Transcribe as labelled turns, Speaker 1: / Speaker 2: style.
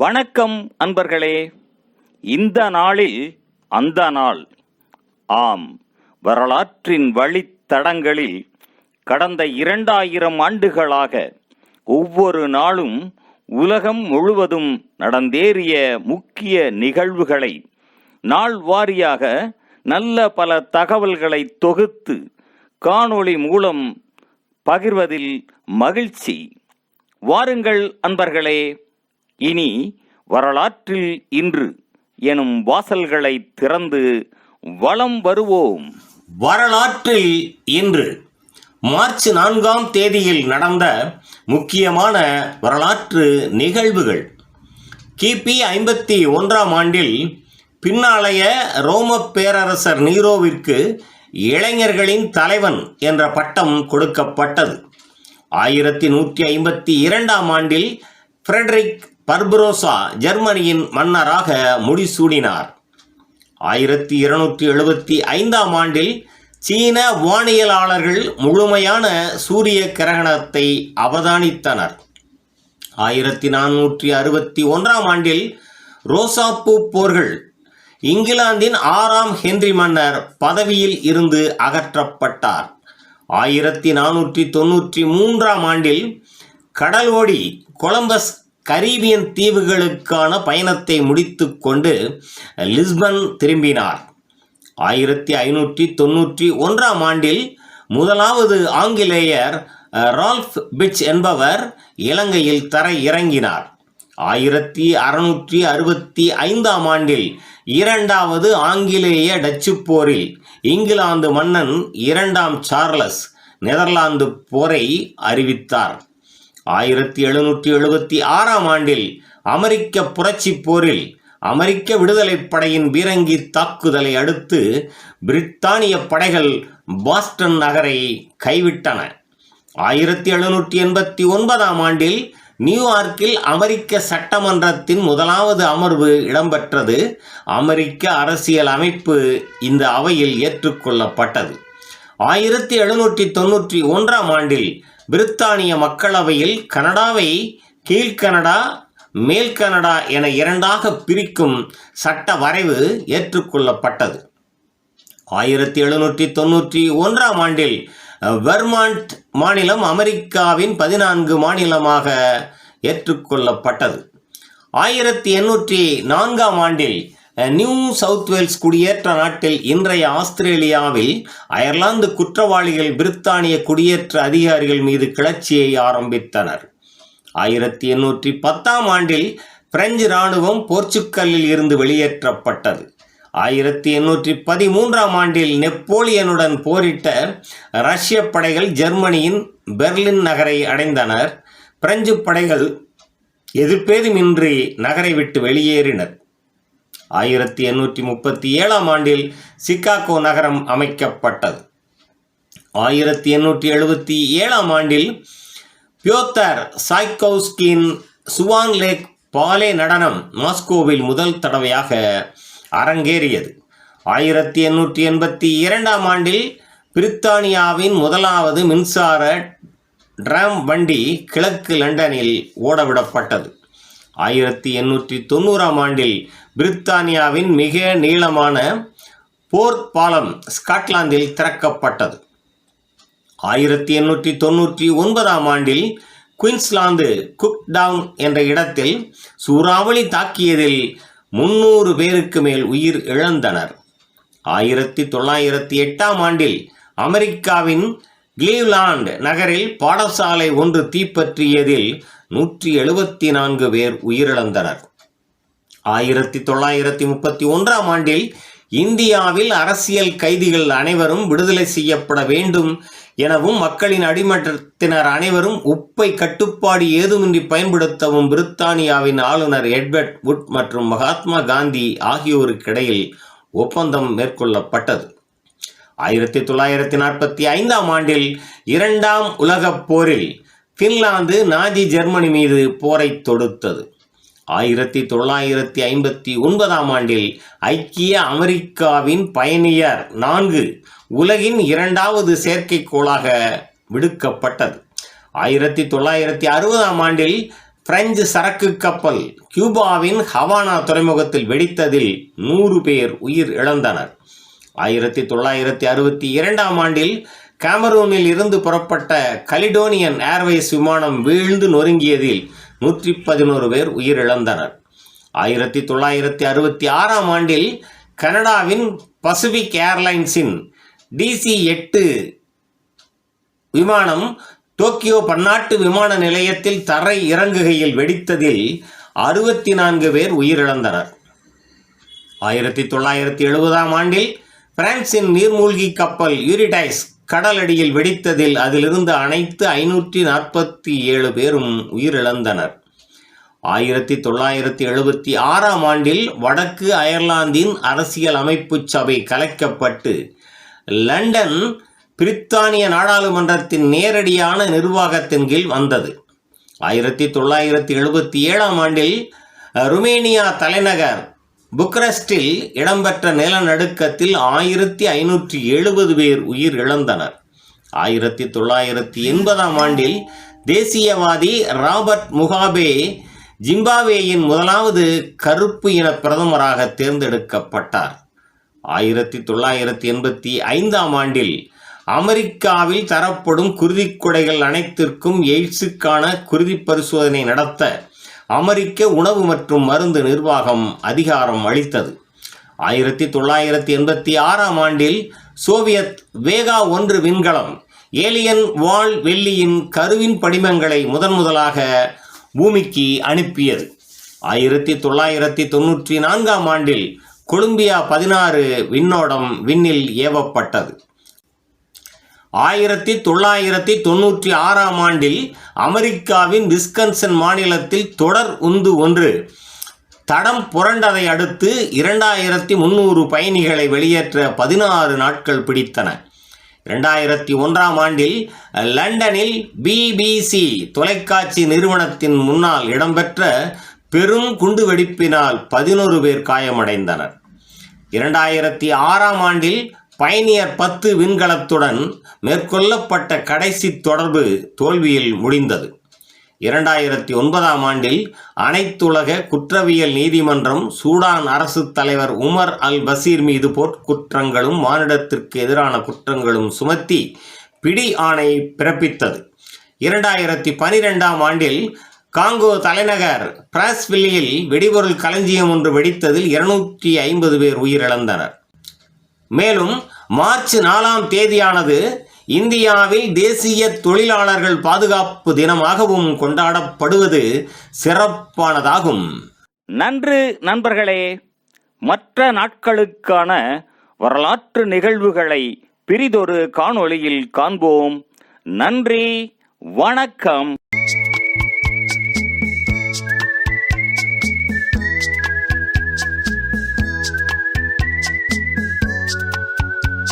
Speaker 1: வணக்கம் அன்பர்களே. இந்த நாளில் அந்த நாள். ஆம், வரலாற்றின் வழித்தடங்களில் கடந்த 2000 ஆண்டுகளாக ஒவ்வொரு நாளும் உலகம் முழுவதும் நடந்தேறிய முக்கிய நிகழ்வுகளை நாள் வாரியாக நல்ல பல தகவல்களை தொகுத்து காணொளி மூலம் பகிர்வதில் மகிழ்ச்சி. வாருங்கள் அன்பர்களே, இனி வரலாற்றில் இன்று எனும் வாசல்களை திறந்து வலம் வருவோம்.
Speaker 2: வரலாற்றில் இன்று மார்ச் 4ஆம் தேதியில் நடந்த முக்கியமான வரலாற்று நிகழ்வுகள். கிபி 51ஆம் ஆண்டில் பின்னாளைய ரோம பேரரசர் நீரோவிற்கு இளைஞர்களின் தலைவன் என்ற பட்டம் கொடுக்கப்பட்டது. 1152ஆம் ஆண்டில் ஃப்ரெட்ரிக் பர்பரோசா ஜெர்மனியின் மன்னராக முடிசூடினார். 1275ஆம் ஆண்டில் சீன வானியலாளர்கள் முழுமையான சூரிய கிரகணத்தை அவதானித்தனர். 1461ஆம் ஆண்டில் ரோசாப்பூ போர்கள். இங்கிலாந்தின் 6ஆம் ஹென்றி மன்னர் பதவியில் இருந்து அகற்றப்பட்டார். 1493ஆம் ஆண்டில் கடலோடி கொலம்பஸ் கரீபியன் தீவுகளுக்கான பயணத்தை முடித்து கொண்டு லிஸ்பன் திரும்பினார். 1591ஆம் ஆண்டில் முதலாவது ஆங்கிலேயர் ரால்ஃப் பிட்ச் என்பவர் இலங்கையில் தரை இறங்கினார். 1665ஆம் ஆண்டில் இரண்டாவது ஆங்கிலேய டச்சு போரில் இங்கிலாந்து மன்னன் 2ஆம் சார்லஸ் நெதர்லாந்து போரை அறிவித்தார். 1776ஆம் ஆண்டில் அமெரிக்க புரட்சி போரில் அமெரிக்க விடுதலைப் படையின் பீரங்கி தாக்குதலை அடுத்து பிரித்தானிய படைகள் பாஸ்டன் நகரை கைவிட்டன. 1789ஆம் ஆண்டில் நியூயார்க்கில் அமெரிக்க சட்டமன்றத்தின் முதலாவது அமர்வு இடம்பெற்றது. அமெரிக்க அரசியல் அமைப்பு இந்த அவையில் ஏற்றுக்கொள்ளப்பட்டது. 1791ஆம் ஆண்டில் பிரித்தானிய மக்களவையில் கனடாவை கீழ்கனடா மேல் கனடா என இரண்டாக பிரிக்கும் சட்ட வரைவு ஏற்றுக்கொள்ளப்பட்டது. 1791ஆம் ஆண்டில் வெர்மாண்ட் மாநிலம் அமெரிக்காவின் 14 மாநிலமாக ஏற்றுக்கொள்ளப்பட்டது. 1804ஆம் ஆண்டில் நியூ சவுத் வேல்ஸ் குடியேற்ற நாட்டில் இன்றைய ஆஸ்திரேலியாவில் அயர்லாந்து குற்றவாளிகள் பிரித்தானிய குடியேற்ற அதிகாரிகள் மீது கிளர்ச்சியை ஆரம்பித்தனர். 1810ஆம் ஆண்டில் பிரெஞ்சு இராணுவம் போர்ச்சுக்கல்லில் இருந்து வெளியேற்றப்பட்டது. 1813ஆம் ஆண்டில் நெப்போலியனுடன் போரிட்ட ரஷ்ய படைகள் ஜெர்மனியின் பெர்லின் நகரை அடைந்தனர். பிரெஞ்சு படைகள் எதிர்ப்பேதுமின்றி நகரை விட்டு வெளியேறினர். 1837ஆம் ஆண்டில் சிகாகோ நகரம் அமைக்கப்பட்டது. 1877ஆம் ஆண்டில் பியோத்தர் சாய்கோவ்ஸ்கியின் சுவான் லேக் பாலே நடனம் மாஸ்கோவில் முதல் தடவையாக அரங்கேறியது. 1882ஆம் ஆண்டில் பிரித்தானியாவின் முதலாவது மின்சார டிராம் வண்டி கிழக்கு லண்டனில் ஓடவிடப்பட்டது. 1890ஆம் ஆண்டில் பிரித்தானியாவின் மிக நீளமான போர்த் பாலம் ஸ்காட்லாந்தில் திறக்கப்பட்டது. 1899ஆம் ஆண்டில் குயின்ஸ்லாந்து குக்டவுன் என்ற இடத்தில் சூறாவளி தாக்கியதில் 300 பேருக்கு மேல் உயிர் இழந்தனர். 1908ஆம் ஆண்டில் அமெரிக்காவின் கிளீவ்லாண்ட் நகரில் பாடசாலை ஒன்று தீப்பற்றியதில் 174 பேர் உயிரிழந்தனர். 1931ஆம் ஆண்டில் இந்தியாவில் அரசியல் கைதிகள் அனைவரும் விடுதலை செய்யப்பட வேண்டும் எனவும் மக்களின் அடிமட்டத்தினர் அனைவரும் உப்பை கட்டுப்பாடு ஏதுமின்றி பயன்படுத்தவும் பிரித்தானியாவின் ஆளுநர் எட்வர்ட் வுட் மற்றும் மகாத்மா காந்தி ஆகியோருக்கிடையில் ஒப்பந்தம் மேற்கொள்ளப்பட்டது. 1945ஆம் ஆண்டில் 2ஆம் உலகப் போரில் பின்லாந்து நாஜி ஜெர்மனி மீது போரை தொடுத்தது. 1959ஆம் ஆண்டில் ஐக்கிய அமெரிக்காவின் பயணியர் 4 உலகின் 2வது செயற்கைக்கோளாக விடுக்கப்பட்டது. 1960ஆம் ஆண்டில் பிரெஞ்சு சரக்கு கப்பல் கியூபாவின் ஹவானா துறைமுகத்தில் வெடித்ததில் 100 பேர் உயிர் இழந்தனர். 1962ஆம் ஆண்டில் கேமரூனில் இருந்து புறப்பட்ட கலிடோனியன் ஏர்வேஸ் விமானம் வீழ்ந்து நொறுங்கியதில் 111 பேர் உயிரிழந்தனர். 1966ஆம் ஆண்டில் கனடாவின் பசிபிக் ஏர்லைன்ஸின் DC-8 விமானம் டோக்கியோ பன்னாட்டு விமான நிலையத்தில் தரை இறங்குகையில் வெடித்ததில் 64 பேர் உயிரிழந்தனர். 1970ஆம் ஆண்டில் பிரான்சின் நீர்மூழ்கி கப்பல் யூரிடைஸ் கடலடியில் வெடித்ததில் அதிலிருந்து அனைத்து 547 பேரும் உயிரிழந்தனர். 1976ஆம் ஆண்டில் வடக்கு அயர்லாந்தின் அரசியல் அமைப்பு சபை கலைக்கப்பட்டு லண்டன் பிரித்தானிய நாடாளுமன்றத்தின் நேரடியான நிர்வாகத்தின் கீழ் வந்தது. 1977ஆம் ஆண்டில் ருமேனியா தலைநகர் புக்கரஸ்டில் இடம்பெற்ற நிலநடுக்கத்தில் 1570 பேர் உயிர் இழந்தனர். 1980ஆம் ஆண்டில் தேசியவாதி ராபர்ட் முகாபே ஜிம்பாப்வேயின் முதலாவது கருப்பு இன பிரதமராக தேர்ந்தெடுக்கப்பட்டார். 1985ஆம் ஆண்டில் அமெரிக்காவில் தரப்படும் குருதிக் கொடைகள் அனைத்திற்கும் எய்ட்ஸுக்கான குருதி பரிசோதனை நடத்த அமெரிக்க உணவு மற்றும் மருந்து நிர்வாகம் அதிகாரம் அளித்தது. 1986ஆம் ஆண்டில் சோவியத் வேகா 1 விண்கலம் ஏலியன் வால் வெள்ளியின் கருவின் படிமங்களை முதன்முதலாக பூமிக்கு அனுப்பியது. 1994ஆம் ஆண்டில் கொலம்பியா 16 விண்ணோடம் விண்ணில் ஏவப்பட்டது. 1996ஆம் ஆண்டில் அமெரிக்காவின் விஸ்கன்சன் மாநிலத்தில் தொடர் உந்து ஒன்று தடம் புரண்டதை அடுத்து 2300 பயணிகளை வெளியேற்ற 16 நாட்கள் பிடித்தன. 2001ஆம் ஆண்டில் லண்டனில் BBC தொலைக்காட்சி நிறுவனத்தின் முன்னால் இடம்பெற்ற பெரும் குண்டுவெடிப்பினால் 11 பேர் காயமடைந்தனர். 2006ஆம் ஆண்டில் பயணியர் 10 விண்கலத்துடன் மேற்கொள்ளப்பட்ட கடைசி தொடர்பு தோல்வியில் முடிந்தது. 2009ஆம் ஆண்டில் அனைத்துலக குற்றவியல் நீதிமன்றம் சூடான் அரசு தலைவர் உமர் அல் பசீர் மீது போர்க்குற்றங்களும் மானிடத்திற்கு எதிரான குற்றங்களும் சுமத்தி பிடி ஆணை பிறப்பித்தது. 2012ஆம் ஆண்டில் காங்கோ தலைநகர் பிராஸ்வில்லியில் வெடிபொருள் களஞ்சியம் ஒன்று வெடித்ததில் 250 பேர் உயிரிழந்தனர். மேலும் மார்ச் 4ஆம் தேதியானது இந்தியாவில் தேசிய தொழிலாளர்கள் பாதுகாப்பு தினமாகவும் கொண்டாடப்படுவது சிறப்பானதாகும்.
Speaker 1: நன்று நண்பர்களே. மற்ற நாட்களுக்கான வரலாற்று நிகழ்வுகளை பிரிதொரு காணொளியில் காண்போம். நன்றி, வணக்கம்.